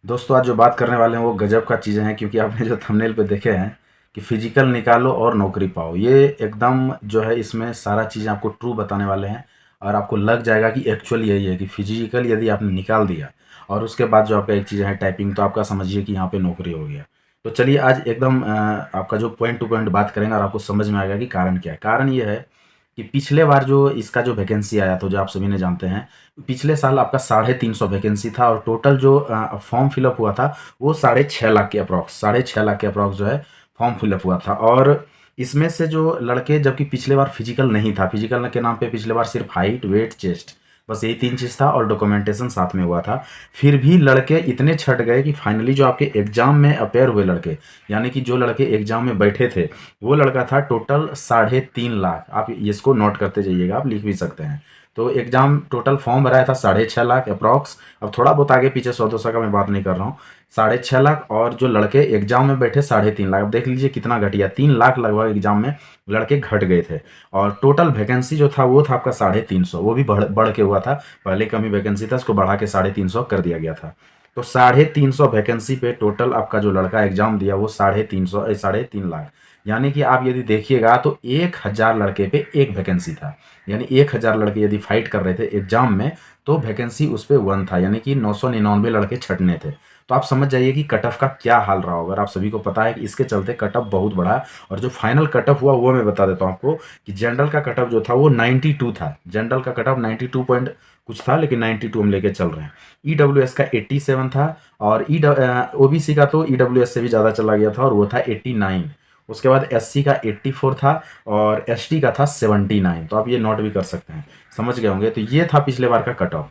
दोस्तों आज जो बात करने वाले हैं वो गजब का चीज़ें हैं, क्योंकि आपने जो थंबनेल पे देखे हैं कि फिजिकल निकालो और नौकरी पाओ, ये एकदम जो है इसमें सारा चीज़ें आपको ट्रू बताने वाले हैं। और आपको लग जाएगा कि एक्चुअल यही है कि फिजिकल यदि आपने निकाल दिया और उसके बाद जो आपका एक चीज़ है टाइपिंग, तो आपका समझिए कि यहाँ पे नौकरी हो गया। तो चलिए आज एकदम आपका जो पॉइंट टू पॉइंट बात करेंगे और आपको समझ में आएगा कि कारण क्या है। कारण ये है कि पिछले बार जो इसका जो वैकेंसी आया था, जो आप सभी ने जानते हैं, पिछले साल आपका 350 वैकेंसी था और टोटल जो फॉर्म फिलअप हुआ था वो 6.5 लाख के अप्रॉक्स, 6.5 लाख के अप्रॉक्स जो है फॉर्म फिलअप हुआ था। और इसमें से जो लड़के, जबकि पिछले बार फिजिकल नहीं था, फिजिकल के नाम पे पिछले बार सिर्फ हाइट, वेट, चेस्ट, बस यही 3 चीज़ था और डॉक्यूमेंटेशन साथ में हुआ था। फिर भी लड़के इतने छट गए कि फाइनली जो आपके एग्जाम में अपेयर हुए लड़के, यानी कि जो लड़के एग्जाम में बैठे थे, वो लड़का था टोटल 3.5 लाख। आप इसको नोट करते जाइएगा, आप लिख भी सकते हैं। तो एग्जाम टोटल फॉर्म भराया था 6.5 लाख अप्रॉक्स। अब थोड़ा बहुत आगे पीछे 100-200 का मैं बात नहीं कर रहा हूँ। 6.5 लाख और जो लड़के एग्जाम में बैठे 3.5 लाख। अब देख लीजिए कितना घटिया, 3 लाख लगभग एग्जाम में लड़के घट गए थे। और टोटल वैकेंसी जो था वो था आपका 350, वो भी बढ़ के हुआ था। पहले कमी वैकेंसी था, उसको बढ़ा के 350 कर दिया गया था। तो 350 वैकेंसी पे टोटल आपका जो लड़का एग्जाम दिया वो 350, 3.5 लाख। यानी कि आप यदि देखिएगा तो 1,000 लड़के पे एक वैकेंसी था। यानी 1,000 लड़के यदि फाइट कर रहे थे एग्जाम में, तो वैकेंसी उस पर 1 था, यानी कि 999 लड़के छटने थे। तो आप समझ जाइए कि कट ऑफ का क्या हाल रहा होगा। और आप सभी को पता है कि इसके चलते कट ऑफ बहुत बढ़ा। और जो फाइनल कट ऑफ हुआ वो मैं बता देता हूँ आपको कि जनरल का कट ऑफ जो था वो 92 था। जनरल का कट ऑफ 92 पॉइंट कुछ था, लेकिन 92 हम लेके चल रहे हैं। ईडब्ल्यूएस का 87 था और ओबीसी का तो ईडब्ल्यूएस से भी ज़्यादा चला गया था और वो था 89। उसके बाद एससी का 84 था और एसटी का था 79। तो आप ये नोट भी कर सकते हैं, समझ गए होंगे। तो ये था पिछले बार का कट ऑफ।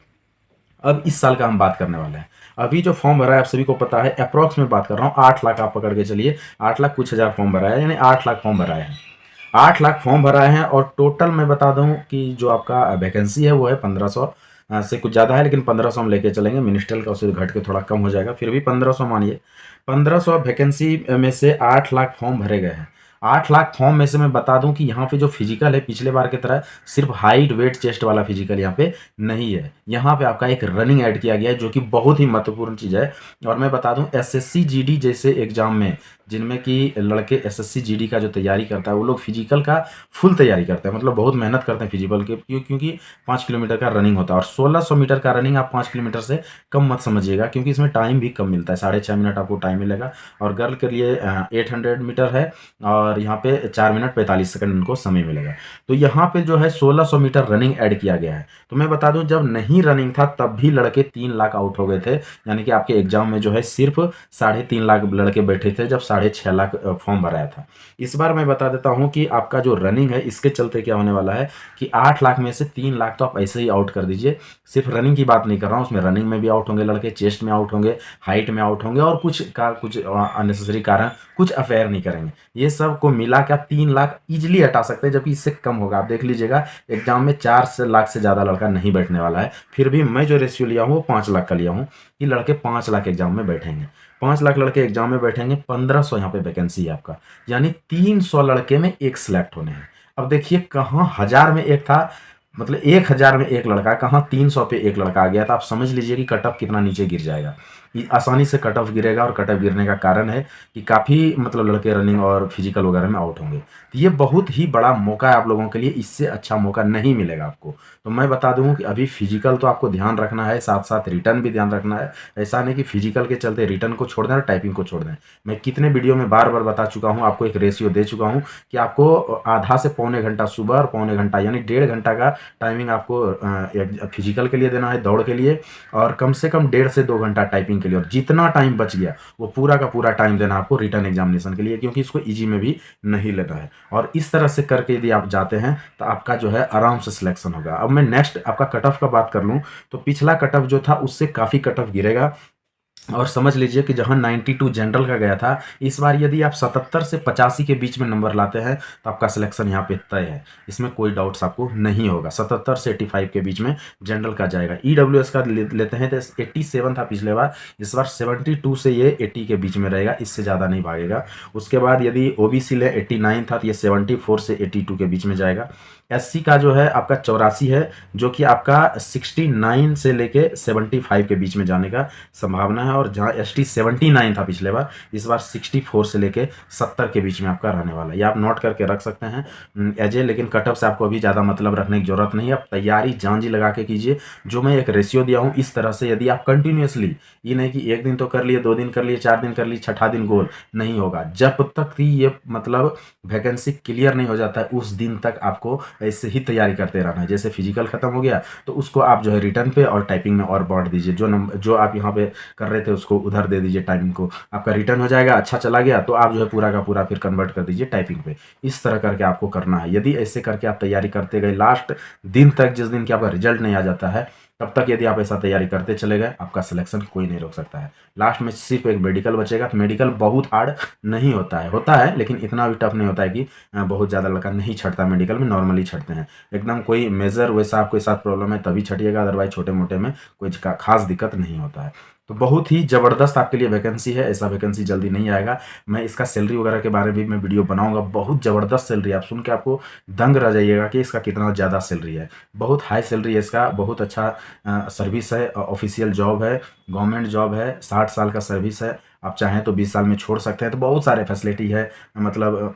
अब इस साल का हम बात करने वाले हैं। अभी जो फॉर्म भरा है आप सभी को पता है, अप्रॉक्स में बात कर रहा हूँ, 8 लाख आप पकड़ के चलिए, 8 लाख कुछ हज़ार फॉर्म भरा है, यानी 8 लाख फॉर्म भरा है। 8 लाख फॉर्म भरा है और टोटल मैं बता दूं कि जो आपका वैकेंसी है वो है 1500 से कुछ ज़्यादा है, लेकिन 1500 हम लेके चलेंगे। मिनिस्ट्रियल का उससे घट के थोड़ा कम हो जाएगा, फिर भी 1500 मानिए। 1500 वैकेंसी में से 8 लाख फॉर्म भरे गए हैं। 8 लाख फॉर्म में से मैं बता दूं कि यहाँ पे जो फिजिकल है पिछले बार की तरह सिर्फ हाइट, वेट, चेस्ट वाला फिजिकल यहाँ पे नहीं है। यहाँ पे आपका एक रनिंग ऐड किया गया है, जो कि बहुत ही महत्वपूर्ण चीज़ है। और मैं बता दूं एसएससी जीडी जैसे एग्जाम में, जिनमें कि लड़के एसएससी जीडी का जो तैयारी करता है वो लोग फिजिकल का फुल तैयारी करते हैं, मतलब बहुत मेहनत करते हैं फिजिकल के, क्योंकि 5 किलोमीटर का रनिंग होता है। और 1600 मीटर का रनिंग आप 5 किलोमीटर से कम मत समझिएगा, क्योंकि इसमें टाइम भी कम मिलता है, 6.5 मिनट आपको टाइम मिलेगा। और गर्ल के लिए 800 मीटर है और यहाँ पे 4 मिनट 45 सेकंड उनको समय मिलेगा। तो यहाँ पे जो है 1600 मीटर रनिंग ऐड किया गया है। तो मैं बता दूं जब नहीं रनिंग था तब भी लड़के 3 लाख आउट हो गए थे। यानी कि आपके एग्जाम में जो है सिर्फ 3.5 लाख लड़के बैठे थे जब 6.5 लाख फॉर्म भराया था। इस बार मैं बता देता हूं कि आपका जो रनिंग है इसके चलते क्या होने वाला है कि 8 लाख में से 3 लाख तो आप ऐसे ही आउट कर दीजिए। सिर्फ रनिंग की बात नहीं कर रहा हूँ, उसमें रनिंग में भी आउट होंगे लड़के, चेस्ट में आउट होंगे, हाइट में आउट होंगे और कुछ अननेसेसरी कारण कुछ अफेयर नहीं करेंगे। ये सब को मिला के आप 3 लाख इजिली हटा सकते हैं, जबकि इससे कम होगा। आप देख लीजिएगा एग्जाम में 4 लाख से ज़्यादा लड़का नहीं बैठने वाला है। फिर भी मैं जो रेशियो लिया हूँ वो 5 लाख का लिया हूँ कि लड़के 5 लाख एग्जाम में बैठेंगे। 5 लाख लड़के एग्जाम में बैठेंगे, 1500 यहाँ पे वैकेंसी है आपका, यानी 300 लड़के में एक सिलेक्ट होने हैं। अब देखिए कहाँ 1000 में एक था, मतलब 1000 में एक लड़का, कहाँ 300 पे एक लड़का आ गया। तो आप समझ लीजिए कि कट ऑफ कितना नीचे गिर जाएगा। ये आसानी से कट ऑफ गिरेगा और कट ऑफ गिरने का कारण है कि काफ़ी मतलब लड़के रनिंग और फिजिकल वगैरह में आउट होंगे। तो ये बहुत ही बड़ा मौका है आप लोगों के लिए, इससे अच्छा मौका नहीं मिलेगा आपको। तो मैं बता दूं कि अभी फिजिकल तो आपको ध्यान रखना है, साथ साथ रिटर्न भी ध्यान रखना है। ऐसा नहीं कि फिजिकल के चलते रिटर्न को छोड़ दें और टाइपिंग को छोड़ दें। मैं कितने वीडियो में बार बार बता चुका हूँ, आपको एक रेशियो दे चुका हूँ कि आपको आधा से पौने घंटा सुबह और पौने घंटा यानी 1.5 घंटा का टाइमिंग आपको फिजिकल के लिए देना है, दौड़ के लिए, और कम से कम 1.5 से 2 घंटा टाइपिंग के लिए। और जितना टाइम बच गया वो पूरा का पूरा टाइम देना आपको रिटर्न एग्जामिनेशन के लिए, क्योंकि इसको इजी में भी नहीं लेना है। और इस तरह से करके यदि आप जाते हैं तो आपका जो है आराम से सिलेक्शन होगा। अब मैं नेक्स्ट आपका कट ऑफ का बात कर लूँ तो पिछला कट ऑफ जो था उससे काफ़ी कट ऑफ गिरेगा। और समझ लीजिए कि जहां 92 जनरल का गया था, इस बार यदि आप 77 से 85 के बीच में नंबर लाते हैं तो आपका सिलेक्शन यहाँ पे तय है, इसमें कोई डाउट्स आपको नहीं होगा। 77 से 85 के बीच में जनरल का जाएगा। ईडब्ल्यूएस का लेते हैं तो 87 था पिछले बार, इस बार 72 से ये 80 के बीच में रहेगा, इससे ज़्यादा नहीं भागेगा। उसके बाद यदि ओबीसी ले 89 था तो ये 74 से 82 के बीच में जाएगा। एससी का जो है आपका 84 है, जो कि आपका 69 से लेके 75 के बीच में जाने का संभावना है। और जहाँ ST 79 था पिछले बार, इस बार 64 से लेके 70 के बीच में आपका रहने वाला है। ये आप नोट करके रख सकते हैं एज ए, लेकिन कटअप से आपको अभी ज़्यादा मतलब रखने की जरूरत नहीं है। आप तैयारी जान जी लगा के कीजिए। जो मैं एक रेशियो दिया हूँ इस तरह से यदि आप कंटिन्यूसली, ये नहीं कि एक दिन तो कर लिए, 2 दिन कर लिए, 4 दिन कर लिए, छठा दिन गोल नहीं होगा। जब तक कि ये मतलब वैकेंसी क्लियर नहीं हो जाता है उस दिन तक आपको ऐसे ही तैयारी करते रहना है। जैसे फिजिकल खत्म हो गया तो उसको आप जो है रिटर्न पे और टाइपिंग में और बांट दीजिए। जो आप यहाँ पे कर रहे थे उसको उधर दे दीजिए टाइपिंग को। आपका रिटर्न हो जाएगा, अच्छा चला गया तो आप जो है पूरा का पूरा फिर कन्वर्ट कर दीजिए टाइपिंग पे। इस तरह करके आपको करना है। यदि ऐसे करके आप तैयारी करते गए लास्ट दिन तक, जिस दिन की आपका रिजल्ट नहीं आ जाता है, तब तक यदि आप ऐसा तैयारी करते चले गए, आपका सिलेक्शन कोई नहीं रोक सकता है। लास्ट में सिर्फ एक मेडिकल बचेगा। तो मेडिकल बहुत हार्ड नहीं होता है लेकिन इतना भी टफ नहीं होता है कि बहुत ज़्यादा लड़का नहीं छटता मेडिकल में, नॉर्मली छटते हैं। एकदम कोई मेजर वैसा आपके साथ प्रॉब्लम है तभी छटिएगा, अदरवाइज छोटे मोटे में कोई खास दिक्कत नहीं होता है। तो बहुत ही ज़बरदस्त आपके लिए वैकेंसी है। ऐसा वैकेंसी जल्दी नहीं आएगा। मैं इसका सैलरी वगैरह के बारे में मैं वीडियो बनाऊंगा। बहुत ज़बरदस्त सैलरी, आप सुन के आपको दंग रह जाइएगा कि इसका कितना ज़्यादा सैलरी है। बहुत हाई सैलरी है इसका, बहुत अच्छा सर्विस है, ऑफिशियल जॉब है, गवर्नमेंट जॉब है, 60 साल का सर्विस है। आप चाहें तो 20 साल में छोड़ सकते हैं। तो बहुत सारे फैसिलिटी है, मतलब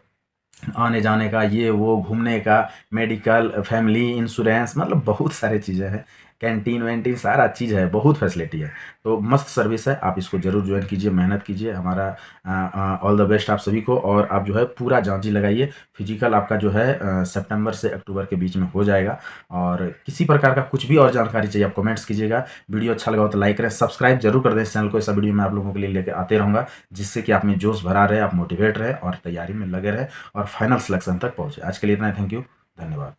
आने जाने का, ये वो, घूमने का, मेडिकल, फैमिली इंश्योरेंस, मतलब बहुत सारी चीज़ें हैं। कैंटीन वैंटीन सारा चीज़ है, बहुत फैसिलिटी है। तो मस्त सर्विस है, आप इसको ज़रूर ज्वाइन कीजिए, मेहनत कीजिए। हमारा ऑल द बेस्ट आप सभी को। और आप जो है पूरा जांची लगाइए। फिजिकल आपका जो है सितंबर से अक्टूबर के बीच में हो जाएगा। और किसी प्रकार का कुछ भी और जानकारी चाहिए आप कमेंट्स कीजिएगा। वीडियो अच्छा लगा हो तो लाइक करें, सब्सक्राइब जरूर कर दें इस चैनल को। ऐसा वीडियो मैं आप लोगों के लिए लेकर आते रहूँगा जिससे कि आप में जोश भरा रहे, आप मोटिवेट रहे और तैयारी में लगे रहे और फाइनल सिलेक्शन तक पहुंचे। आज के लिए इतना ही, थैंक यू, धन्यवाद।